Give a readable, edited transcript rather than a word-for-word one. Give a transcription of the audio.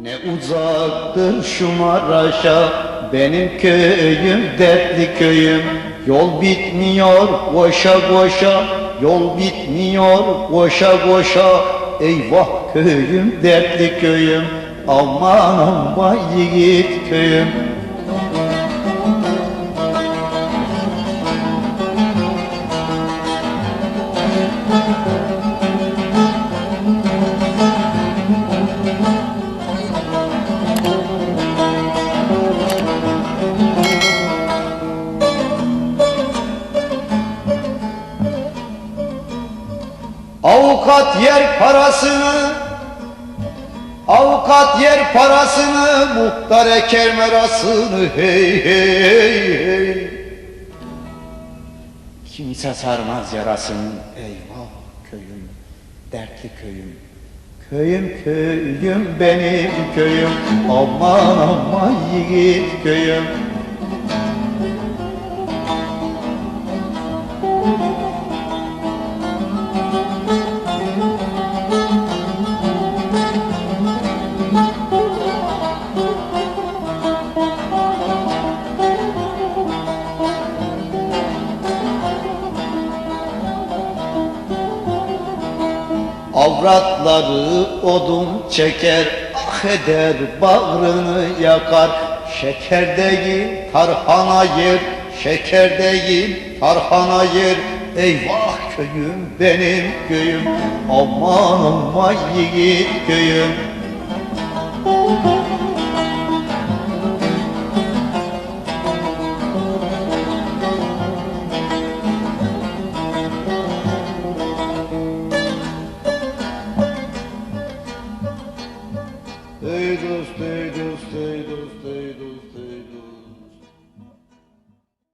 Ne uzaktır şu Maraş'a, benim köyüm dertli köyüm. Yol bitmiyor koşa koşa, yol bitmiyor koşa koşa. Eyvah köyüm dertli köyüm, aman aman yiğit köyüm. Avukat yer parasını, avukat yer parasını, muhtar eker merasını, hey hey hey. Kimse sarmaz yarasını, eyvah köyüm, dertli köyüm. Köyüm köyüm benim köyüm, aman aman yiğit köyüm. Avratları odun çeker, ah eder bağrını yakar. Şeker değil tarhana yer, şeker değil tarhana yer. Eyvah köyüm benim köyüm, aman aman yiğit köyüm. Ey dost, ey dost, ey dost.